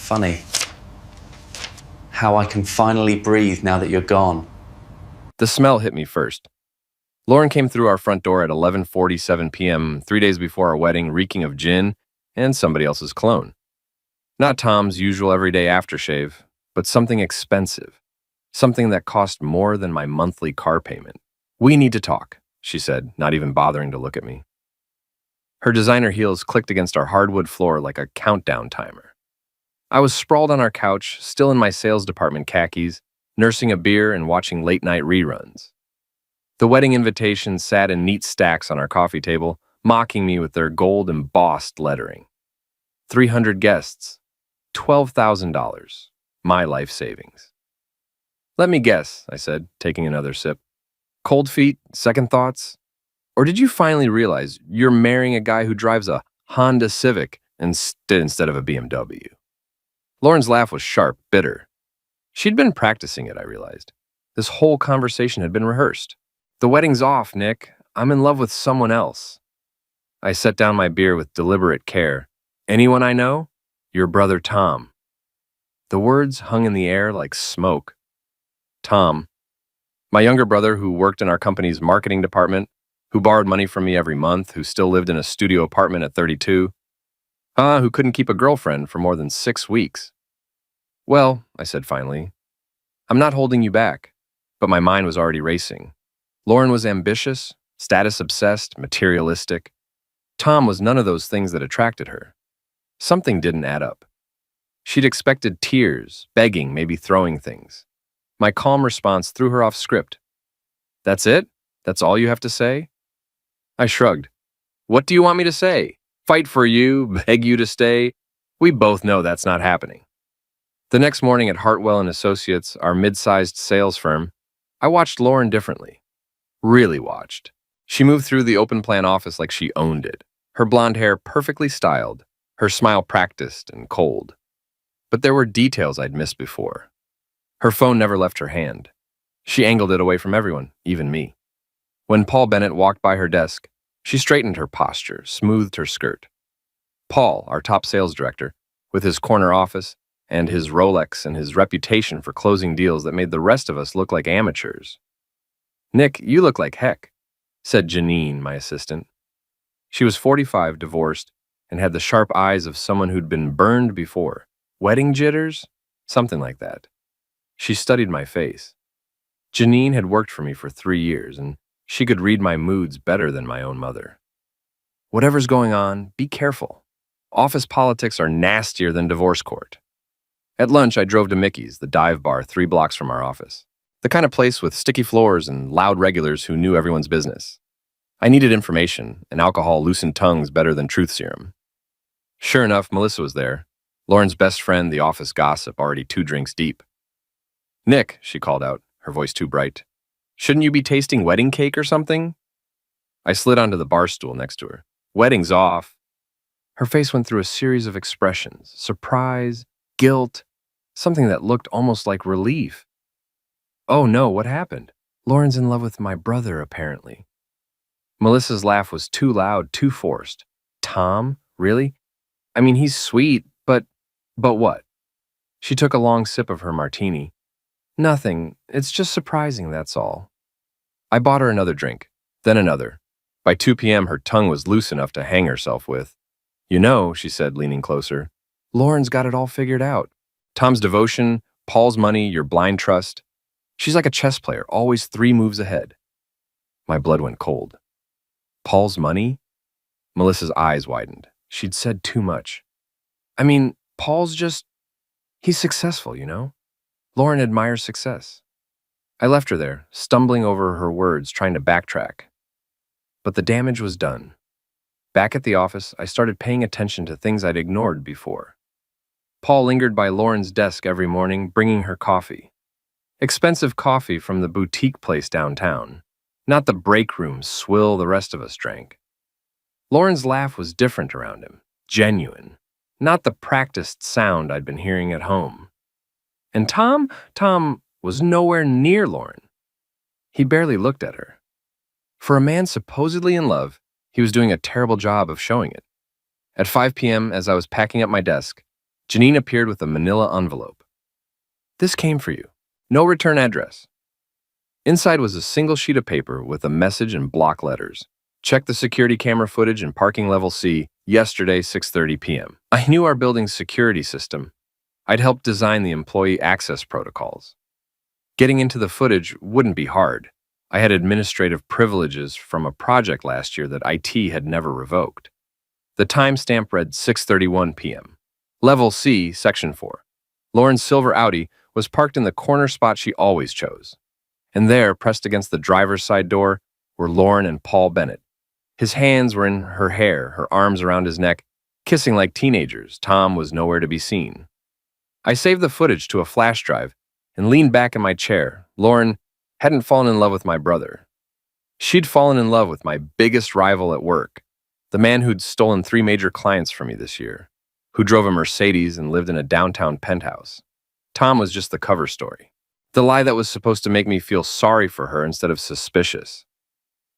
Funny how I can finally breathe now that you're gone. The smell hit me first. Lauren came through our front door at 11:47 p.m., 3 days before our wedding, reeking of gin and somebody else's cologne. Not Tom's usual everyday aftershave, but something expensive. Something that cost more than my monthly car payment. "We need to talk," she said, not even bothering to look at me. Her designer heels clicked against our hardwood floor like a countdown timer. I was sprawled on our couch, still in my sales department khakis, nursing a beer and watching late-night reruns. The wedding invitations sat in neat stacks on our coffee table, mocking me with their gold-embossed lettering. 300 guests, $12,000, my life savings. "Let me guess," I said, taking another sip. "Cold feet, second thoughts? Or did you finally realize you're marrying a guy who drives a Honda Civic instead of a BMW?" Lauren's laugh was sharp, bitter. She'd been practicing it, I realized. This whole conversation had been rehearsed. "The wedding's off, Nick. I'm in love with someone else." I set down my beer with deliberate care. "Anyone I know? Your brother Tom." The words hung in the air like smoke. Tom. My younger brother who worked in our company's marketing department, who borrowed money from me every month, who still lived in a studio apartment at 32. Who couldn't keep a girlfriend for more than 6 weeks. "Well," I said finally, "I'm not holding you back." But my mind was already racing. Lauren was ambitious, status-obsessed, materialistic. Tom was none of those things that attracted her. Something didn't add up. She'd expected tears, begging, maybe throwing things. My calm response threw her off script. "That's it? That's all you have to say?" I shrugged. "What do you want me to say? Fight for you, beg you to stay? We both know that's not happening." The next morning at Hartwell & Associates, our mid-sized sales firm, I watched Lauren differently. Really watched. She moved through the open plan office like she owned it. Her blonde hair perfectly styled, her smile practiced and cold. But there were details I'd missed before. Her phone never left her hand. She angled it away from everyone, even me. When Paul Bennett walked by her desk, she straightened her posture, smoothed her skirt. Paul, our top sales director, with his corner office and his Rolex and his reputation for closing deals that made the rest of us look like amateurs. "Nick, you look like heck," said Janine, my assistant. She was 45, divorced, and had the sharp eyes of someone who'd been burned before. Wedding jitters? Something like that. She studied my face. Janine had worked for me for 3 years, and she could read my moods better than my own mother. "Whatever's going on, be careful. Office politics are nastier than divorce court." At lunch, I drove to Mickey's, the dive bar 3 blocks from our office. The kind of place with sticky floors and loud regulars who knew everyone's business. I needed information, and alcohol loosened tongues better than truth serum. Sure enough, Melissa was there. Lauren's best friend, the office gossip, already 2 drinks deep. "Nick," she called out, her voice too bright. "Shouldn't you be tasting wedding cake or something?" I slid onto the bar stool next to her. "Wedding's off." Her face went through a series of expressions: surprise, guilt, something that looked almost like relief. "Oh no, what happened?" "Lauren's in love with my brother, apparently." Melissa's laugh was too loud, too forced. "Tom? Really? I mean, he's sweet, but what?" She took a long sip of her martini. "Nothing. It's just surprising, that's all." I bought her another drink, then another. By 2 p.m., her tongue was loose enough to hang herself with. "You know," she said, leaning closer, "Lauren's got it all figured out. Tom's devotion, Paul's money, your blind trust. She's like a chess player, always 3 moves ahead." My blood went cold. "Paul's money?" Melissa's eyes widened. She'd said too much. "I mean, Paul's he's successful, you know? Lauren admires success." I left her there, stumbling over her words, trying to backtrack. But the damage was done. Back at the office, I started paying attention to things I'd ignored before. Paul lingered by Lauren's desk every morning, bringing her coffee. Expensive coffee from the boutique place downtown, not the break room swill the rest of us drank. Lauren's laugh was different around him, genuine, not the practiced sound I'd been hearing at home. And Tom was nowhere near Lauren. He barely looked at her. For a man supposedly in love, he was doing a terrible job of showing it. At 5 p.m., as I was packing up my desk, Janine appeared with a manila envelope. This came for you. No return address. Inside was a single sheet of paper with a message in block letters. Check the security camera footage in parking level C, yesterday, 6:30 p.m. I knew our building's security system. I'd helped design the employee access protocols. Getting into the footage wouldn't be hard. I had administrative privileges from a project last year that IT had never revoked. The timestamp read 6:31 p.m. Level C, Section 4. Lauren's silver Audi was parked in the corner spot she always chose. And there, pressed against the driver's side door, were Lauren and Paul Bennett. His hands were in her hair, her arms around his neck, kissing like teenagers. Tom was nowhere to be seen. I saved the footage to a flash drive and leaned back in my chair. Lauren hadn't fallen in love with my brother. She'd fallen in love with my biggest rival at work, the man who'd stolen 3 major clients from me this year, who drove a Mercedes and lived in a downtown penthouse. Tom was just the cover story, the lie that was supposed to make me feel sorry for her instead of suspicious.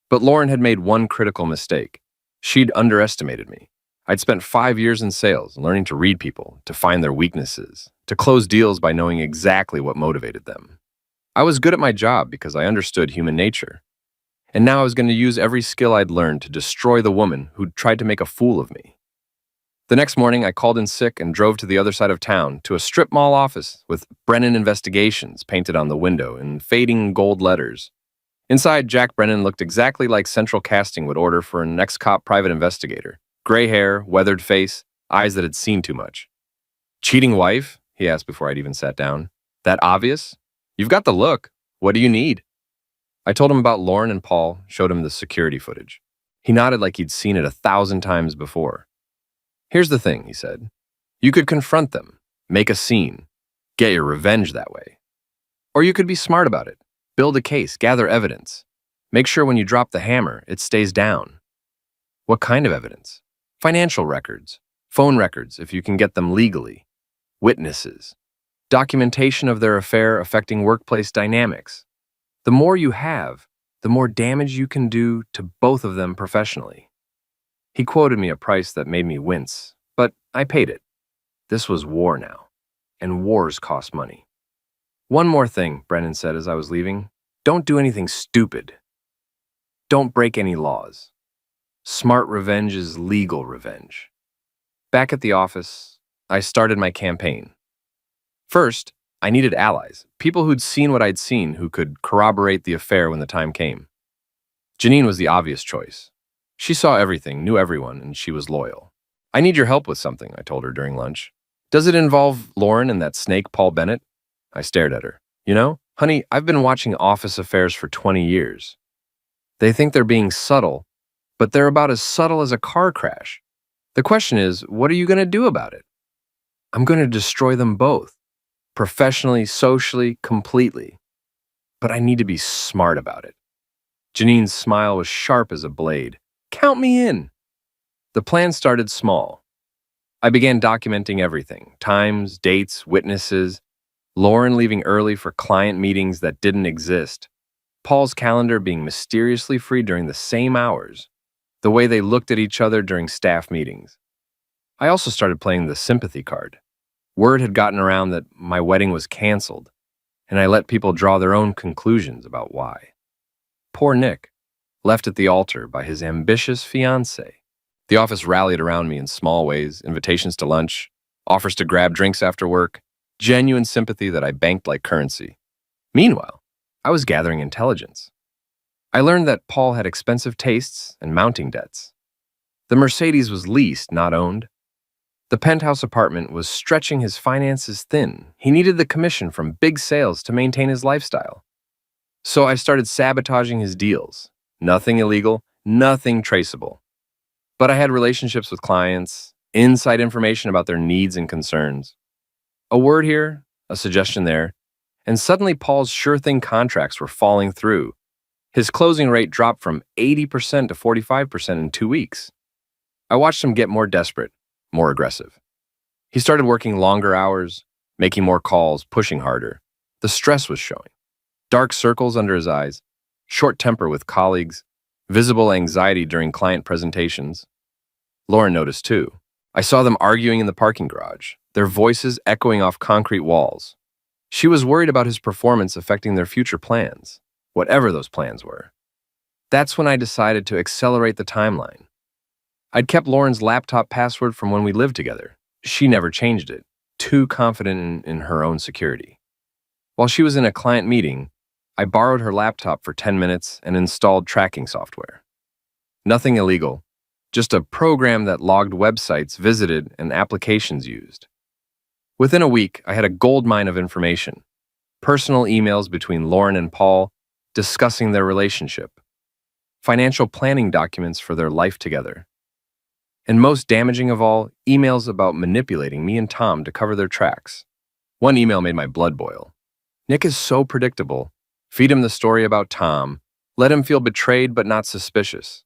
But Lauren had made one critical mistake. She'd underestimated me. I'd spent 5 years in sales, learning to read people, to find their weaknesses, to close deals by knowing exactly what motivated them. I was good at my job because I understood human nature. And now I was going to use every skill I'd learned to destroy the woman who'd tried to make a fool of me. The next morning, I called in sick and drove to the other side of town, to a strip mall office with Brennan Investigations painted on the window in fading gold letters. Inside, Jack Brennan looked exactly like Central Casting would order for an ex-cop private investigator. Gray hair, weathered face, eyes that had seen too much. Cheating wife? He asked before I'd even sat down. That obvious? You've got the look. What do you need? I told him about Lauren and Paul, showed him the security footage. He nodded like he'd seen it 1,000 times before. Here's the thing, he said. You could confront them, make a scene, get your revenge that way. Or you could be smart about it. Build a case, gather evidence. Make sure when you drop the hammer, it stays down. What kind of evidence? Financial records, phone records if you can get them legally, witnesses, documentation of their affair affecting workplace dynamics. The more you have, the more damage you can do to both of them professionally. He quoted me a price that made me wince, but I paid it. This was war now, and wars cost money. One more thing, Brennan said as I was leaving. Don't do anything stupid. Don't break any laws. Smart revenge is legal revenge. Back at the office, I started my campaign. First, I needed allies, people who'd seen what I'd seen who could corroborate the affair when the time came. Janine was the obvious choice. She saw everything, knew everyone, and she was loyal. I need your help with something, I told her during lunch. Does it involve Lauren and that snake Paul Bennett? I stared at her. You know, honey, I've been watching office affairs for 20 years. They think they're being subtle, but they're about as subtle as a car crash. The question is, what are you going to do about it? I'm going to destroy them both. Professionally, socially, completely. But I need to be smart about it. Janine's smile was sharp as a blade. Count me in. The plan started small. I began documenting everything. Times, dates, witnesses. Lauren leaving early for client meetings that didn't exist. Paul's calendar being mysteriously free during the same hours. The way they looked at each other during staff meetings. I also started playing the sympathy card. Word had gotten around that my wedding was canceled, and I let people draw their own conclusions about why. Poor Nick, left at the altar by his ambitious fiancée. The office rallied around me in small ways, invitations to lunch, offers to grab drinks after work, genuine sympathy that I banked like currency. Meanwhile, I was gathering intelligence. I learned that Paul had expensive tastes and mounting debts. The Mercedes was leased, not owned. The penthouse apartment was stretching his finances thin. He needed the commission from big sales to maintain his lifestyle. So I started sabotaging his deals. Nothing illegal, nothing traceable. But I had relationships with clients, inside information about their needs and concerns. A word here, a suggestion there, and suddenly Paul's sure-thing contracts were falling through. His closing rate dropped from 80% to 45% in 2 weeks. I watched him get more desperate, more aggressive. He started working longer hours, making more calls, pushing harder. The stress was showing. Dark circles under his eyes, short temper with colleagues, visible anxiety during client presentations. Lauren noticed too. I saw them arguing in the parking garage, their voices echoing off concrete walls. She was worried about his performance affecting their future plans, whatever those plans were. That's when I decided to accelerate the timeline. I'd kept Lauren's laptop password from when we lived together. She never changed it, too confident in her own security. While she was in a client meeting, I borrowed her laptop for 10 minutes and installed tracking software. Nothing illegal, just a program that logged websites visited and applications used. Within a week, I had a goldmine of information. Personal emails between Lauren and Paul discussing their relationship. Financial planning documents for their life together. And most damaging of all, emails about manipulating me and Tom to cover their tracks. One email made my blood boil. Nick is so predictable. Feed him the story about Tom. Let him feel betrayed but not suspicious.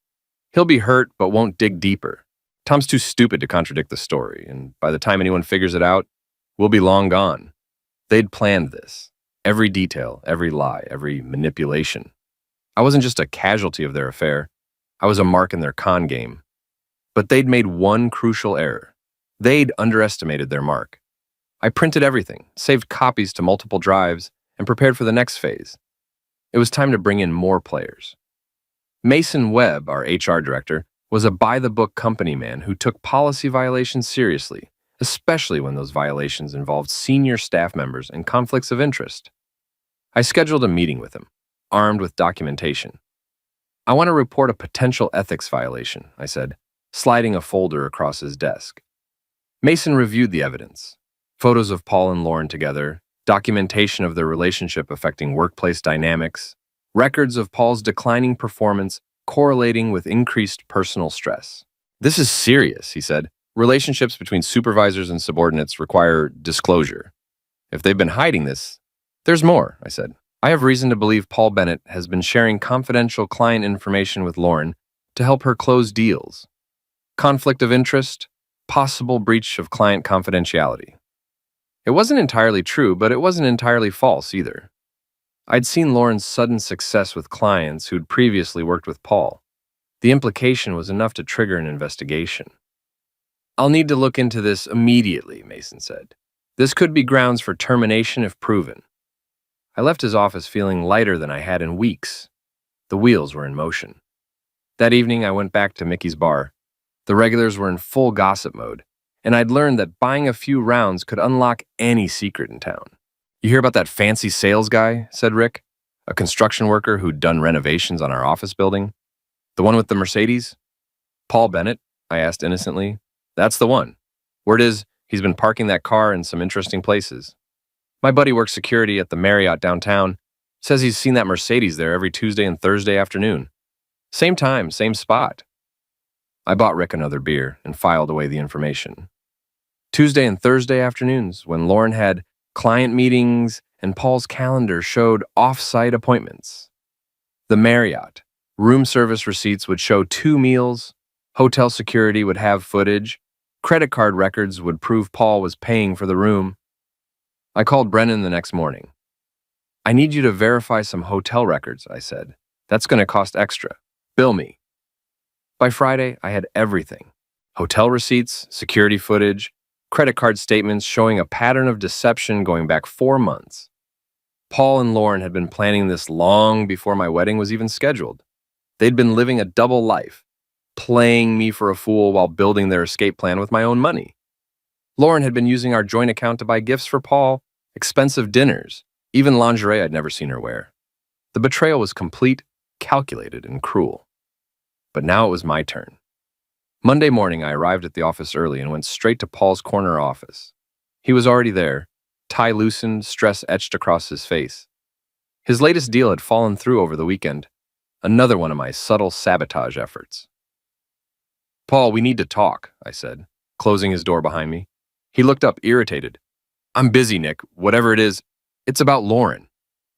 He'll be hurt but won't dig deeper. Tom's too stupid to contradict the story, and by the time anyone figures it out, we'll be long gone. They'd planned this. Every detail, every lie, every manipulation. I wasn't just a casualty of their affair. I was a mark in their con game. But they'd made one crucial error. They'd underestimated their mark. I printed everything, saved copies to multiple drives, and prepared for the next phase. It was time to bring in more players. Mason Webb, our HR director, was a by-the-book company man who took policy violations seriously, especially when those violations involved senior staff members and conflicts of interest. I scheduled a meeting with him, armed with documentation. I want to report a potential ethics violation, I said, sliding a folder across his desk. Mason reviewed the evidence. Photos of Paul and Lauren together, documentation of their relationship affecting workplace dynamics, records of Paul's declining performance correlating with increased personal stress. This is serious, he said. Relationships between supervisors and subordinates require disclosure. If they've been hiding this, there's more, I said. I have reason to believe Paul Bennett has been sharing confidential client information with Lauren to help her close deals. Conflict of interest, possible breach of client confidentiality. It wasn't entirely true, but it wasn't entirely false either. I'd seen Lauren's sudden success with clients who'd previously worked with Paul. The implication was enough to trigger an investigation. I'll need to look into this immediately, Mason said. This could be grounds for termination if proven. I left his office feeling lighter than I had in weeks. The wheels were in motion. That evening, I went back to Mickey's bar. The regulars were in full gossip mode, and I'd learned that buying a few rounds could unlock any secret in town. You hear about that fancy sales guy, said Rick, a construction worker who'd done renovations on our office building? The one with the Mercedes? Paul Bennett? I asked innocently. That's the one. Word is, he's been parking that car in some interesting places. My buddy works security at the Marriott downtown. Says he's seen that Mercedes there every Tuesday and Thursday afternoon. Same time, same spot. I bought Rick another beer and filed away the information. Tuesday and Thursday afternoons, when Lauren had client meetings and Paul's calendar showed off-site appointments. The Marriott, room service receipts would show 2 meals, hotel security would have footage, credit card records would prove Paul was paying for the room. I called Brennan the next morning. I need you to verify some hotel records, I said. That's going to cost extra. Bill me. By Friday, I had everything. Hotel receipts, security footage, credit card statements showing a pattern of deception going back 4 months. Paul and Lauren had been planning this long before my wedding was even scheduled. They'd been living a double life, playing me for a fool while building their escape plan with my own money. Lauren had been using our joint account to buy gifts for Paul, expensive dinners, even lingerie I'd never seen her wear. The betrayal was complete, calculated, and cruel. But now it was my turn. Monday morning, I arrived at the office early and went straight to Paul's corner office. He was already there, tie loosened, stress etched across his face. His latest deal had fallen through over the weekend, another one of my subtle sabotage efforts. Paul, we need to talk, I said, closing his door behind me. He looked up, irritated. I'm busy, Nick. Whatever it is, it's about Lauren.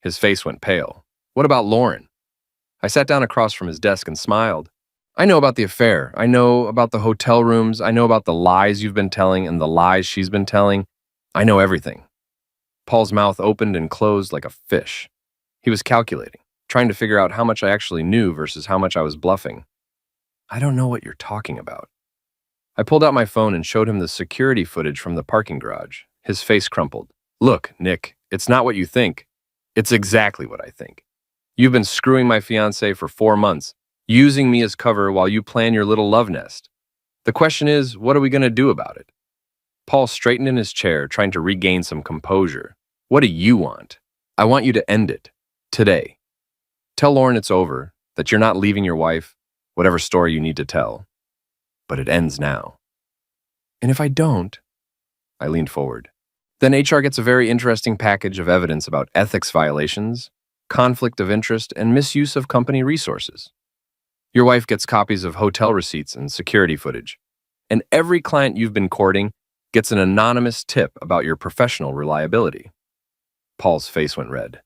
His face went pale. What about Lauren? I sat down across from his desk and smiled. I know about the affair. I know about the hotel rooms. I know about the lies you've been telling and the lies she's been telling. I know everything. Paul's mouth opened and closed like a fish. He was calculating, trying to figure out how much I actually knew versus how much I was bluffing. I don't know what you're talking about. I pulled out my phone and showed him the security footage from the parking garage. His face crumpled. Look, Nick, it's not what you think. It's exactly what I think. You've been screwing my fiancée for 4 months, using me as cover while you plan your little love nest. The question is, what are we going to do about it? Paul straightened in his chair, trying to regain some composure. What do you want? I want you to end it. Today. Tell Lauren it's over, that you're not leaving your wife, whatever story you need to tell. But it ends now. And if I don't, I leaned forward. Then HR gets a very interesting package of evidence about ethics violations, conflict of interest, and misuse of company resources. Your wife gets copies of hotel receipts and security footage. And every client you've been courting gets an anonymous tip about your professional reliability. Paul's face went red.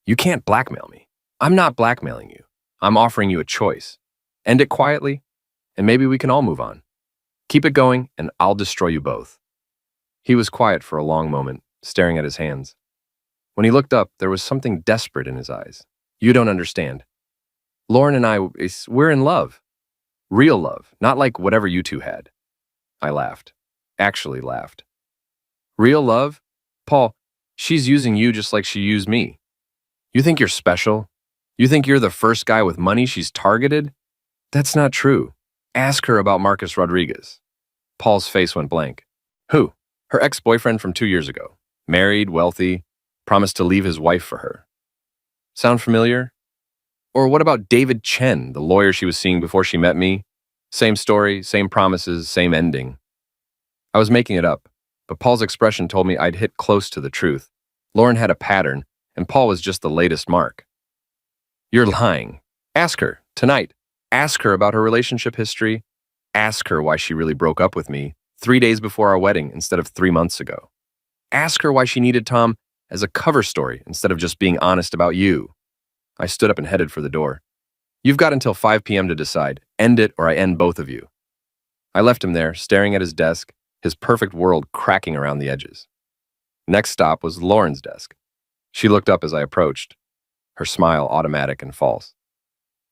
You can't blackmail me. I'm not blackmailing you. I'm offering you a choice. End it quietly, and maybe we can all move on. Keep it going, and I'll destroy you both. He was quiet for a long moment, staring at his hands. When he looked up, there was something desperate in his eyes. You don't understand. Lauren and I, we're in love. Real love, not like whatever you two had. I laughed. Actually laughed. Real love? Paul, she's using you just like she used me. You think you're special? You think you're the first guy with money she's targeted? That's not true. Ask her about Marcus Rodriguez. Paul's face went blank. Who? Her ex-boyfriend from 2 years ago. Married, wealthy, promised to leave his wife for her. Sound familiar? Or what about David Chen, the lawyer she was seeing before she met me? Same story, same promises, same ending. I was making it up, but Paul's expression told me I'd hit close to the truth. Lauren had a pattern, and Paul was just the latest mark. You're lying. Ask her, tonight. Ask her about her relationship history. Ask her why she really broke up with me 3 days before our wedding instead of 3 months ago. Ask her why she needed Tom as a cover story instead of just being honest about you. I stood up and headed for the door. You've got until 5 p.m. to decide. End it or I end both of you. I left him there, staring at his desk, his perfect world cracking around the edges. Next stop was Lauren's desk. She looked up as I approached, her smile automatic and false.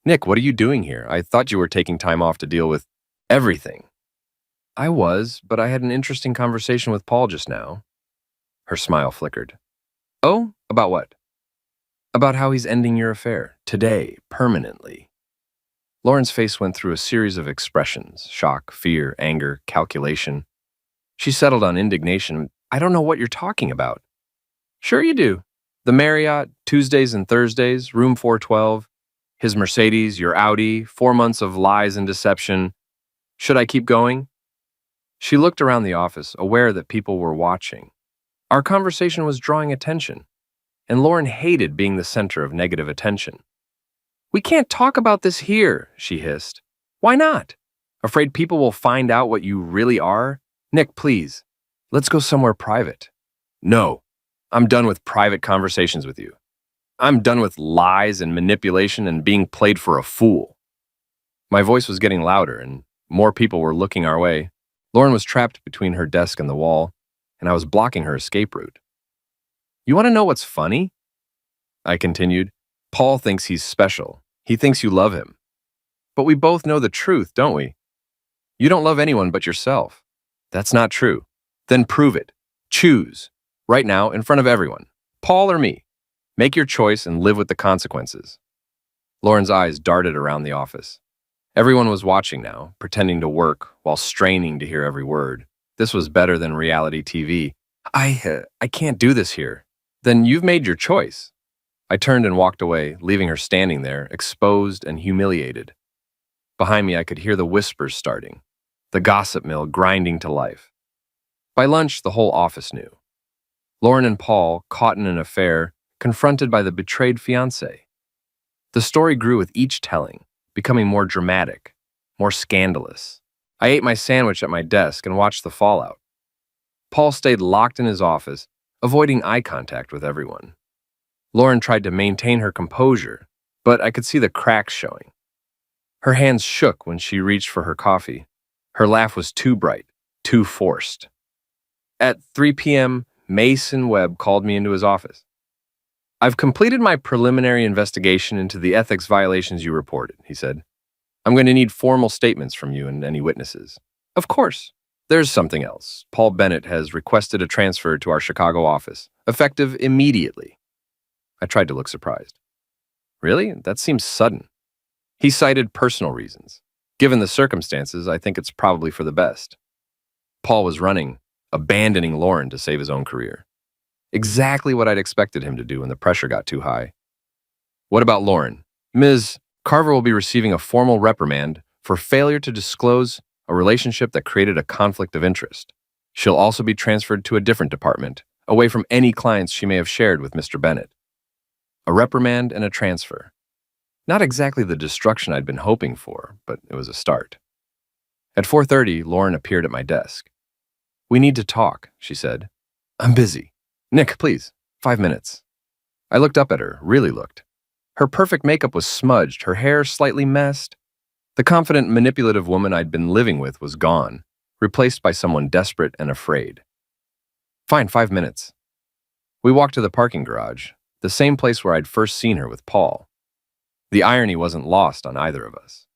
Nick, what are you doing here? I thought you were taking time off to deal with everything. I was, but I had an interesting conversation with Paul just now. Her smile flickered. Oh, about what? About how he's ending your affair, today, permanently. Lauren's face went through a series of expressions, shock, fear, anger, calculation. She settled on indignation. I don't know what you're talking about. Sure you do. The Marriott, Tuesdays and Thursdays, room 412, his Mercedes, your Audi, 4 months of lies and deception. Should I keep going? She looked around the office, aware that people were watching. Our conversation was drawing attention, and Lauren hated being the center of negative attention. We can't talk about this here, she hissed. Why not? Afraid people will find out what you really are? Nick, please, let's go somewhere private. No, I'm done with private conversations with you. I'm done with lies and manipulation and being played for a fool. My voice was getting louder, and more people were looking our way. Lauren was trapped between her desk and the wall, and I was blocking her escape route. You want to know what's funny? I continued. Paul thinks he's special. He thinks you love him. But we both know the truth, don't we? You don't love anyone but yourself. That's not true. Then prove it. Choose. Right now, in front of everyone. Paul or me. Make your choice and live with the consequences. Lauren's eyes darted around the office. Everyone was watching now, pretending to work while straining to hear every word. This was better than reality TV. I can't do this here. Then you've made your choice. I turned and walked away, leaving her standing there, exposed and humiliated. Behind me, I could hear the whispers starting, the gossip mill grinding to life. By lunch, the whole office knew. Lauren and Paul, caught in an affair, confronted by the betrayed fiancé. The story grew with each telling, becoming more dramatic, more scandalous. I ate my sandwich at my desk and watched the fallout. Paul stayed locked in his office, avoiding eye contact with everyone. Lauren tried to maintain her composure, but I could see the cracks showing. Her hands shook when she reached for her coffee. Her laugh was too bright, too forced. At 3 p.m., Mason Webb called me into his office. I've completed my preliminary investigation into the ethics violations you reported, he said. I'm going to need formal statements from you and any witnesses. Of course. There's something else. Paul Bennett has requested a transfer to our Chicago office, effective immediately. I tried to look surprised. Really? That seems sudden. He cited personal reasons. Given the circumstances, I think it's probably for the best. Paul was running, abandoning Lauren to save his own career. Exactly what I'd expected him to do when the pressure got too high. What about Lauren? Ms. Carver will be receiving a formal reprimand for failure to disclose a relationship that created a conflict of interest. She'll also be transferred to a different department, away from any clients she may have shared with Mr. Bennett. A reprimand and a transfer. Not exactly the destruction I'd been hoping for, but it was a start. At 4:30, Lauren appeared at my desk. "We need to talk," she said. "I'm busy. Nick, please, 5 minutes." I looked up at her, really looked. Her perfect makeup was smudged, her hair slightly messed. The confident, manipulative woman I'd been living with was gone, replaced by someone desperate and afraid. "Fine, 5 minutes." We walked to the parking garage, the same place where I'd first seen her with Paul. The irony wasn't lost on either of us.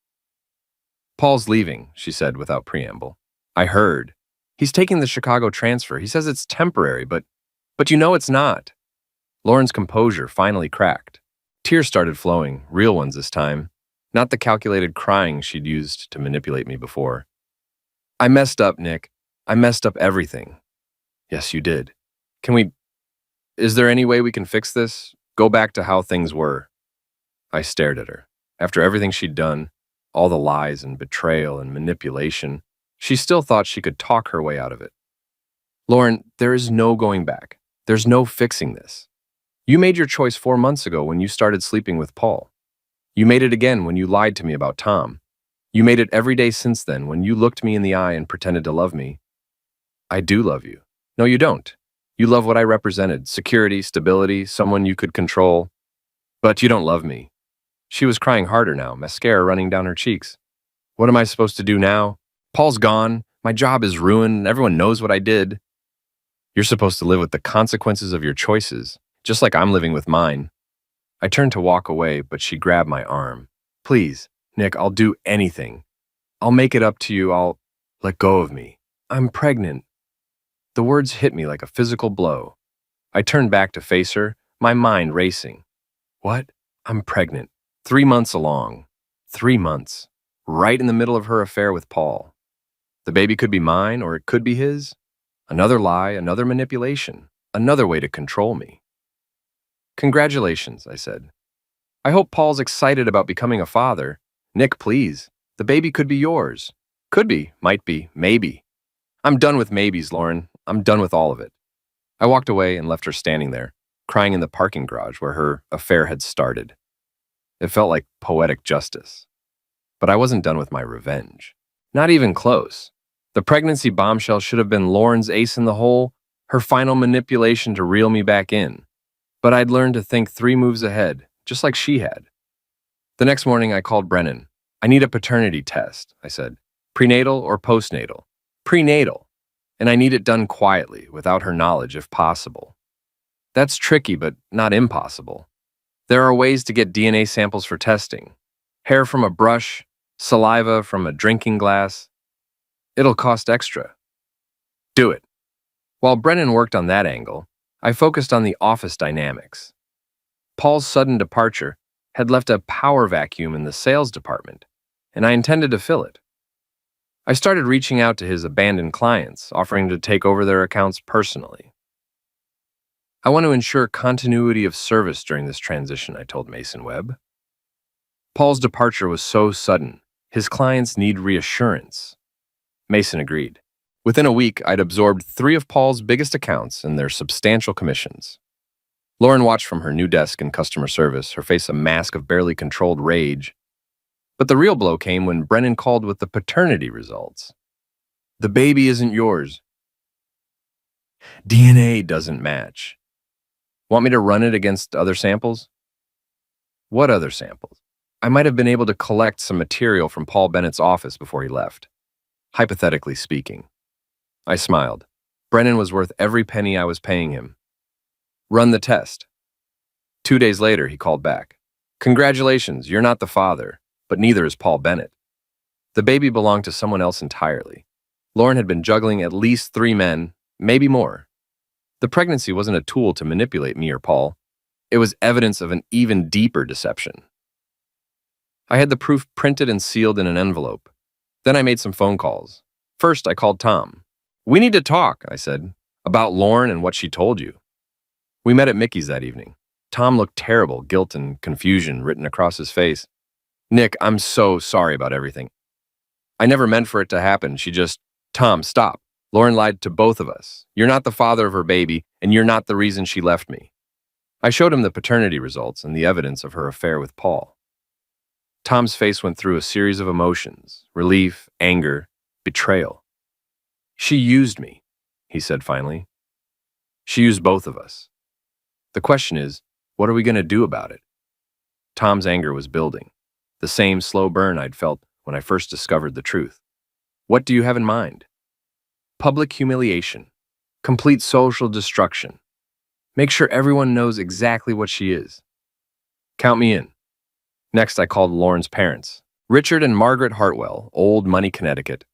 "Paul's leaving," she said without preamble. "I heard. He's taking the Chicago transfer. He says it's temporary, but you know it's not." Lauren's composure finally cracked. Tears started flowing, real ones this time, not the calculated crying she'd used to manipulate me before. "I messed up, Nick. I messed up everything." "Yes, you did. Is there any way we can fix this? Go back to how things were?" I stared at her. After everything she'd done, all the lies and betrayal and manipulation, she still thought she could talk her way out of it. "Lauren, there is no going back. There's no fixing this. You made your choice 4 months ago when you started sleeping with Paul. You made it again when you lied to me about Tom. You made it every day since then when you looked me in the eye and pretended to love me. I do love you. No, you don't. You love what I represented, security, stability, someone you could control. But you don't love me." She was crying harder now, mascara running down her cheeks. "What am I supposed to do now? Paul's gone. My job is ruined. Everyone knows what I did." "You're supposed to live with the consequences of your choices, just like I'm living with mine." I turned to walk away, but she grabbed my arm. "Please, Nick, I'll do anything. I'll make it up to you. I'll let go of me. I'm pregnant." The words hit me like a physical blow. I turned back to face her, my mind racing. What? I'm pregnant. 3 months along. 3 months. Right in the middle of her affair with Paul. The baby could be mine, or it could be his. Another lie, another manipulation, another way to control me. "Congratulations," I said. "I hope Paul's excited about becoming a father. Nick, please. The baby could be yours. Could be, might be, maybe. I'm done with maybes, Lauren. I'm done with all of it." I walked away and left her standing there, crying in the parking garage where her affair had started. It felt like poetic justice. But I wasn't done with my revenge. Not even close. The pregnancy bombshell should have been Lauren's ace in the hole, her final manipulation to reel me back in. But I'd learned to think 3 moves ahead, just like she had. The next morning, I called Brennan. "I need a paternity test," I said. "Prenatal or postnatal?" "Prenatal. And I need it done quietly, without her knowledge if possible." "That's tricky, but not impossible. There are ways to get DNA samples for testing. Hair from a brush, saliva from a drinking glass. It'll cost extra." "Do it." While Brennan worked on that angle, I focused on the office dynamics. Paul's sudden departure had left a power vacuum in the sales department, and I intended to fill it. I started reaching out to his abandoned clients, offering to take over their accounts personally. "I want to ensure continuity of service during this transition," I told Mason Webb. Paul's departure was so sudden. His clients need reassurance. Mason agreed. Within a week, I'd absorbed 3 of Paul's biggest accounts and their substantial commissions. Lauren watched from her new desk in customer service, her face a mask of barely controlled rage. But the real blow came when Brennan called with the paternity results. "The baby isn't yours. DNA doesn't match. Want me to run it against other samples?" "What other samples?" "I might have been able to collect some material from Paul Bennett's office before he left. Hypothetically speaking." I smiled. Brennan was worth every penny I was paying him. "Run the test." 2 days later, he called back. "Congratulations, you're not the father, but neither is Paul Bennett. The baby belonged to someone else entirely. Lauren had been juggling at least 3 men, maybe more. The pregnancy wasn't a tool to manipulate me or Paul. It was evidence of an even deeper deception. I had the proof printed and sealed in an envelope. Then I made some phone calls. First, I called Tom. "We need to talk," I said, "about Lauren and what she told you." We met at Mickey's that evening. Tom looked terrible, guilt and confusion written across his face. "Nick, I'm so sorry about everything. I never meant for it to happen. Tom, stop. Lauren lied to both of us. You're not the father of her baby, and you're not the reason she left me." I showed him the paternity results and the evidence of her affair with Paul. Tom's face went through a series of emotions: relief, anger, betrayal. "She used me," he said finally. "She used both of us. The question is, what are we going to do about it?" Tom's anger was building, the same slow burn I'd felt when I first discovered the truth. "What do you have in mind?" "Public humiliation, complete social destruction. Make sure everyone knows exactly what she is." "Count me in." Next, I called Lauren's parents, Richard and Margaret Hartwell, Old Money, Connecticut,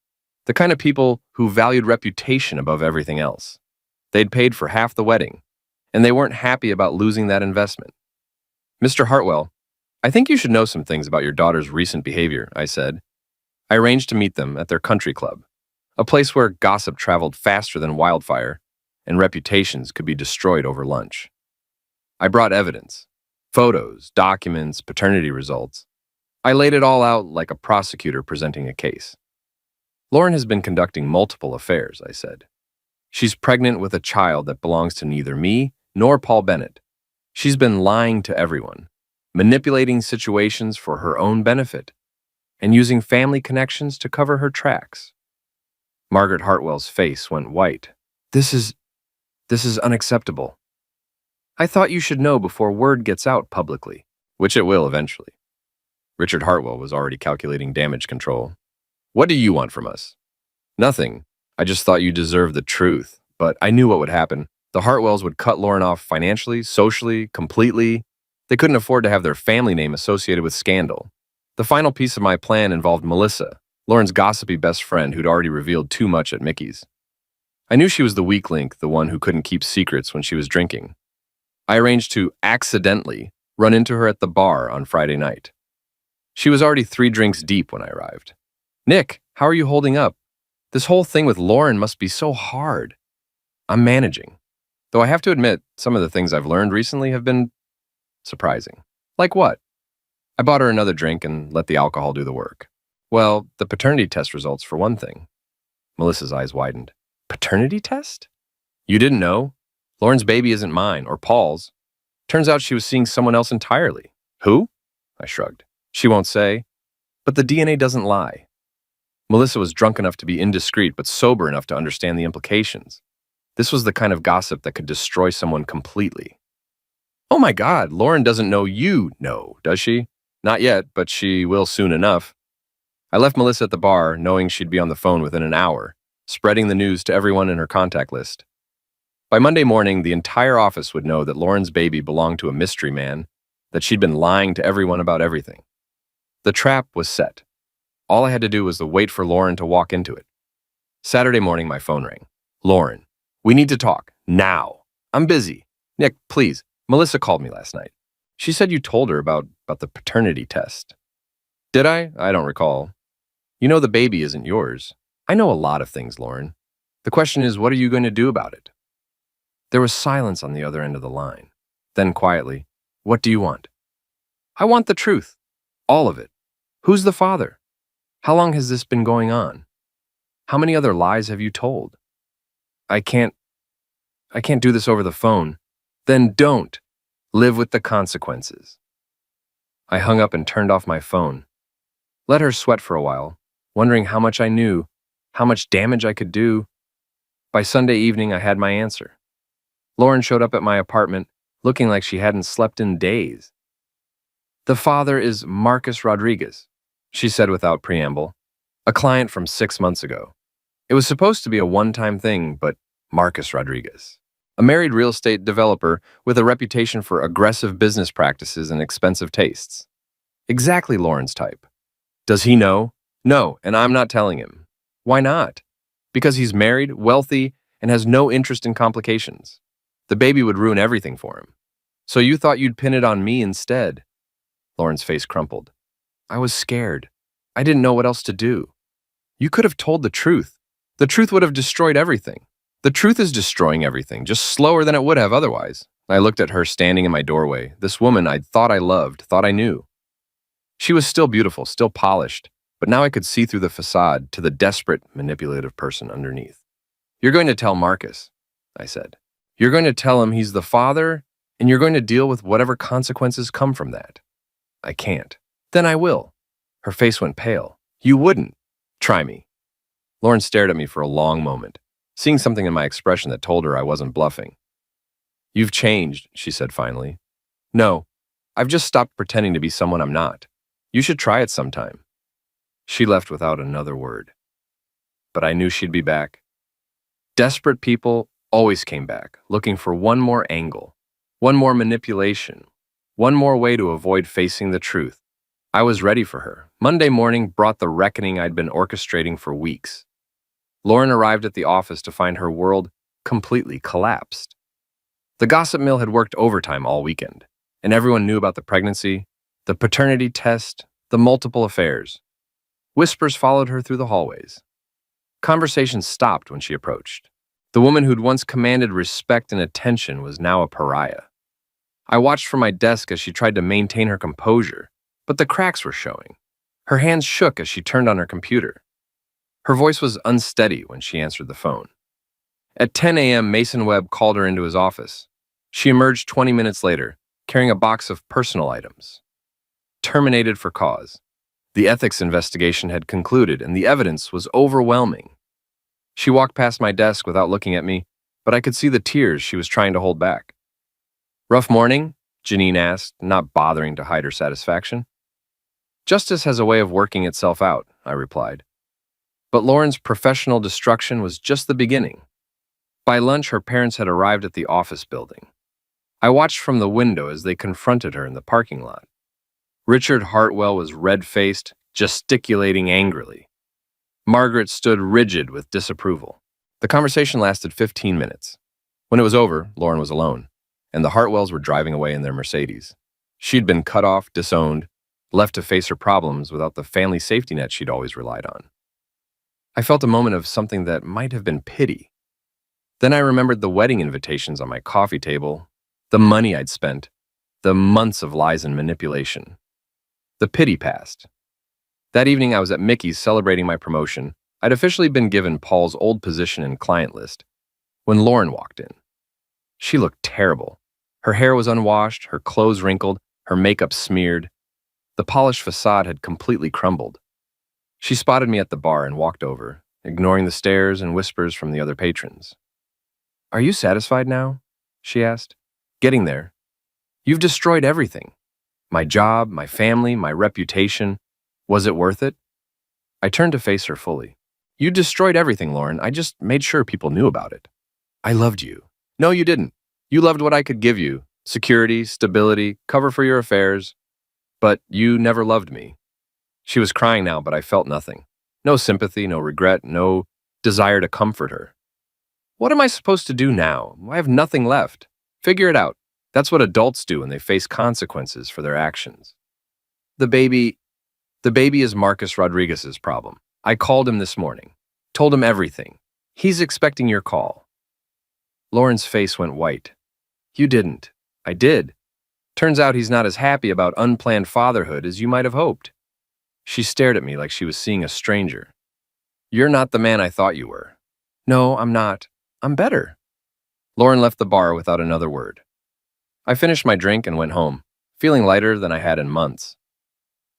the kind of people who valued reputation above everything else. They'd paid for half the wedding, and they weren't happy about losing that investment. "Mr. Hartwell, I think you should know some things about your daughter's recent behavior," I said. I arranged to meet them at their country club, a place where gossip traveled faster than wildfire and reputations could be destroyed over lunch. I brought evidence: photos, documents, paternity results. I laid it all out like a prosecutor presenting a case. "Lauren has been conducting multiple affairs," I said. "She's pregnant with a child that belongs to neither me nor Paul Bennett. She's been lying to everyone, manipulating situations for her own benefit, and using family connections to cover her tracks." Margaret Hartwell's face went white. This is unacceptable. "I thought you should know before word gets out publicly," which it will eventually. Richard Hartwell was already calculating damage control. "What do you want from us?" "Nothing. I just thought you deserved the truth, but I knew what would happen. The Hartwells would cut Lauren off financially, socially, completely. They couldn't afford to have their family name associated with scandal. The final piece of my plan involved Melissa, Lauren's gossipy best friend who'd already revealed too much at Mickey's. I knew she was the weak link, the one who couldn't keep secrets when she was drinking. I arranged to accidentally run into her at the bar on Friday night. She was already 3 drinks deep when I arrived. "Nick, how are you holding up? This whole thing with Lauren must be so hard." "I'm managing. Though I have to admit, some of the things I've learned recently have been surprising." "Like what?" I bought her another drink and let the alcohol do the work. "Well, the paternity test results for one thing." Melissa's eyes widened. "Paternity test? You didn't know? Lauren's baby isn't mine or Paul's. Turns out she was seeing someone else entirely." "Who?" I shrugged. "She won't say. But the DNA doesn't lie." Melissa was drunk enough to be indiscreet, but sober enough to understand the implications. This was the kind of gossip that could destroy someone completely. "Oh my God, Lauren doesn't know you know, does she?" "Not yet, but she will soon enough." I left Melissa at the bar, knowing she'd be on the phone within an hour, spreading the news to everyone in her contact list. By Monday morning, the entire office would know that Lauren's baby belonged to a mystery man, that she'd been lying to everyone about everything. The trap was set. All I had to do was to wait for Lauren to walk into it. Saturday morning, my phone rang. "Lauren, we need to talk, now. I'm busy. Nick, please. Melissa called me last night. She said you told her about the paternity test." "Did I? I don't recall. You know the baby isn't yours." "I know a lot of things, Lauren. The question is, what are you going to do about it?" There was silence on the other end of the line. Then quietly, "What do you want?" "I want the truth. All of it. Who's the father? How long has this been going on? How many other lies have you told?" I can't do this over the phone." "Then don't. Live with the consequences." I hung up and turned off my phone. Let her sweat for a while, wondering how much I knew, how much damage I could do. By Sunday evening, I had my answer. Lauren showed up at my apartment, looking like she hadn't slept in days. "The father is Marcus Rodriguez," she said without preamble, "a client from 6 months ago. It was supposed to be a one-time thing, but Marcus Rodriguez, a married real estate developer with a reputation for aggressive business practices and expensive tastes. Exactly Lauren's type. Does he know? No, and I'm not telling him. Why not? Because he's married, wealthy, and has no interest in complications. The baby would ruin everything for him. So you thought you'd pin it on me instead? Lauren's face crumpled. I was scared. I didn't know what else to do. You could have told the truth. The truth would have destroyed everything. The truth is destroying everything, just slower than it would have otherwise. I looked at her standing in my doorway, this woman I'd thought I loved, thought I knew. She was still beautiful, still polished, but now I could see through the facade to the desperate, manipulative person underneath. You're going to tell Marcus, I said. You're going to tell him he's the father, and you're going to deal with whatever consequences come from that. I can't. Then I will. Her face went pale. You wouldn't. Try me. Lauren stared at me for a long moment, seeing something in my expression that told her I wasn't bluffing. You've changed, she said finally. No, I've just stopped pretending to be someone I'm not. You should try it sometime. She left without another word. But I knew she'd be back. Desperate people always came back, looking for one more angle, one more manipulation, one more way to avoid facing the truth. I was ready for her. Monday morning brought the reckoning I'd been orchestrating for weeks. Lauren arrived at the office to find her world completely collapsed. The gossip mill had worked overtime all weekend, and everyone knew about the pregnancy, the paternity test, the multiple affairs. Whispers followed her through the hallways. Conversations stopped when she approached. The woman who'd once commanded respect and attention was now a pariah. I watched from my desk as she tried to maintain her composure, but the cracks were showing. Her hands shook as she turned on her computer. Her voice was unsteady when she answered the phone. At 10 a.m., Mason Webb called her into his office. She emerged 20 minutes later, carrying a box of personal items. Terminated for cause. The ethics investigation had concluded, and the evidence was overwhelming. She walked past my desk without looking at me, but I could see the tears she was trying to hold back. Rough morning? Janine asked, not bothering to hide her satisfaction. Justice has a way of working itself out, I replied. But Lauren's professional destruction was just the beginning. By lunch, her parents had arrived at the office building. I watched from the window as they confronted her in the parking lot. Richard Hartwell was red-faced, gesticulating angrily. Margaret stood rigid with disapproval. The conversation lasted 15 minutes. When it was over, Lauren was alone, and the Hartwells were driving away in their Mercedes. She'd been cut off, disowned, left to face her problems without the family safety net she'd always relied on. I felt a moment of something that might have been pity. Then I remembered the wedding invitations on my coffee table, the money I'd spent, the months of lies and manipulation. The pity passed. That evening I was at Mickey's celebrating my promotion. I'd officially been given Paul's old position in client list when Lauren walked in. She looked terrible. Her hair was unwashed, her clothes wrinkled, her makeup smeared. The polished facade had completely crumbled. She spotted me at the bar and walked over, ignoring the stares and whispers from the other patrons. Are you satisfied now? She asked. Getting there. You've destroyed everything. My job, my family, my reputation. Was it worth it? I turned to face her fully. You destroyed everything, Lauren. I just made sure people knew about it. I loved you. No, you didn't. You loved what I could give you. Security, stability, cover for your affairs. But you never loved me. She was crying now, but I felt nothing. No sympathy, no regret, no desire to comfort her. What am I supposed to do now? I have nothing left. Figure it out. That's what adults do when they face consequences for their actions. The baby is Marcus Rodriguez's problem. I called him this morning. Told him everything. He's expecting your call. Lauren's face went white. You didn't. I did. Turns out he's not as happy about unplanned fatherhood as you might have hoped. She stared at me like she was seeing a stranger. You're not the man I thought you were. No, I'm not. I'm better. Lauren left the bar without another word. I finished my drink and went home, feeling lighter than I had in months.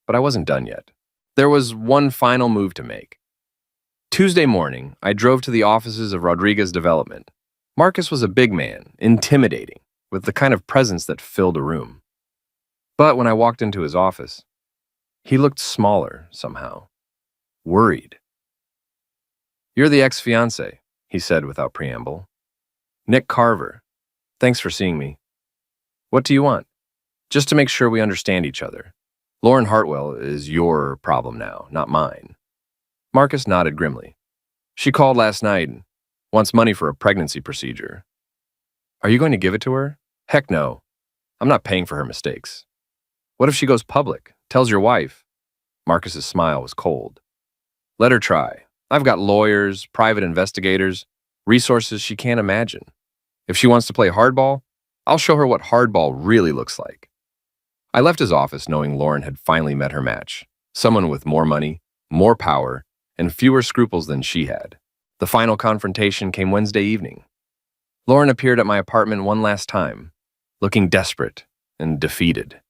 But I wasn't done yet. There was one final move to make. Tuesday morning, I drove to the offices of Rodriguez Development. Marcus was a big man, intimidating, with the kind of presence that filled a room. But when I walked into his office, he looked smaller somehow, worried. You're the ex-fiancée, he said without preamble. Nick Carver. Thanks for seeing me. What do you want? Just to make sure we understand each other. Lauren Hartwell is your problem now, not mine. Marcus nodded grimly. She called last night and wants money for a pregnancy procedure. Are you going to give it to her? Heck no. I'm not paying for her mistakes. What if she goes public, tells your wife? Marcus's smile was cold. Let her try. I've got lawyers, private investigators, resources she can't imagine. If she wants to play hardball, I'll show her what hardball really looks like. I left his office knowing Lauren had finally met her match, someone with more money, more power, and fewer scruples than she had. The final confrontation came Wednesday evening. Lauren appeared at my apartment one last time, looking desperate and defeated.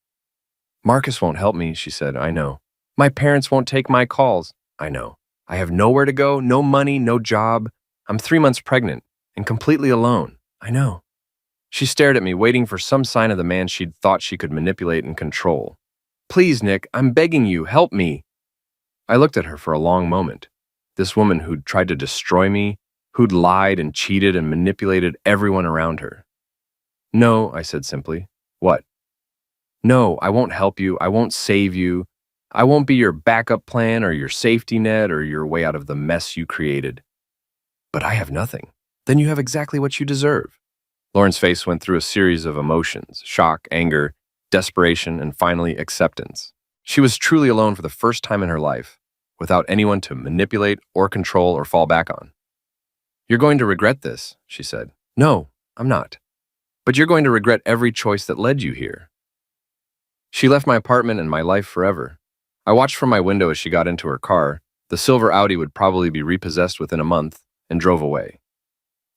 Marcus won't help me, she said. I know. My parents won't take my calls. I know. I have nowhere to go, no money, no job. I'm 3 months pregnant and completely alone. I know. She stared at me, waiting for some sign of the man she'd thought she could manipulate and control. Please, Nick, I'm begging you, help me. I looked at her for a long moment. This woman who'd tried to destroy me, who'd lied and cheated and manipulated everyone around her. No, I said simply. What? No, I won't help you. I won't save you. I won't be your backup plan or your safety net or your way out of the mess you created. But I have nothing. Then you have exactly what you deserve. Lauren's face went through a series of emotions: shock, anger, desperation, and finally acceptance. She was truly alone for the first time in her life, without anyone to manipulate or control or fall back on. You're going to regret this, she said. No, I'm not. But you're going to regret every choice that led you here. She left my apartment and my life forever. I watched from my window as she got into her car. The silver Audi would probably be repossessed within a month, and drove away.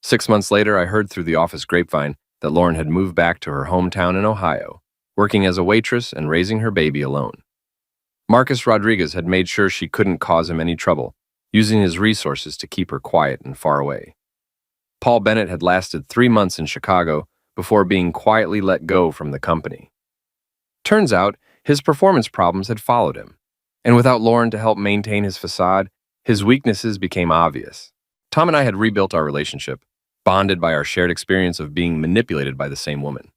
6 months later, I heard through the office grapevine that Lauren had moved back to her hometown in Ohio, working as a waitress and raising her baby alone. Marcus Rodriguez had made sure she couldn't cause him any trouble, using his resources to keep her quiet and far away. Paul Bennett had lasted 3 months in Chicago before being quietly let go from the company. Turns out, his performance problems had followed him, and without Lauren to help maintain his facade, his weaknesses became obvious. Tom and I had rebuilt our relationship, bonded by our shared experience of being manipulated by the same woman.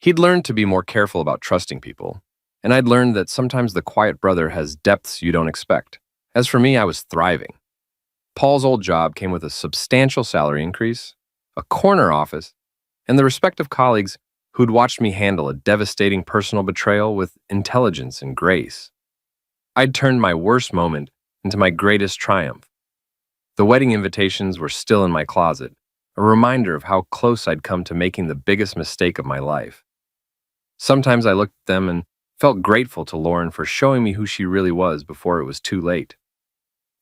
He'd learned to be more careful about trusting people, and I'd learned that sometimes the quiet brother has depths you don't expect. As for me, I was thriving. Paul's old job came with a substantial salary increase, a corner office, and the respect of colleagues who'd watched me handle a devastating personal betrayal with intelligence and grace. I'd turned my worst moment into my greatest triumph. The wedding invitations were still in my closet, a reminder of how close I'd come to making the biggest mistake of my life. Sometimes I looked at them and felt grateful to Lauren for showing me who she really was before it was too late.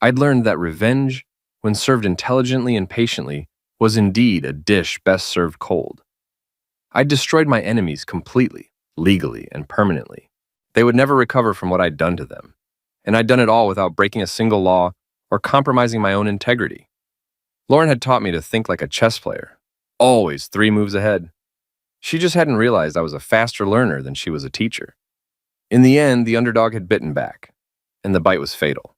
I'd learned that revenge, when served intelligently and patiently, was indeed a dish best served cold. I'd destroyed my enemies completely, legally, and permanently. They would never recover from what I'd done to them, and I'd done it all without breaking a single law or compromising my own integrity. Lauren had taught me to think like a chess player, always 3 moves ahead. She just hadn't realized I was a faster learner than she was a teacher. In the end, the underdog had bitten back, and the bite was fatal.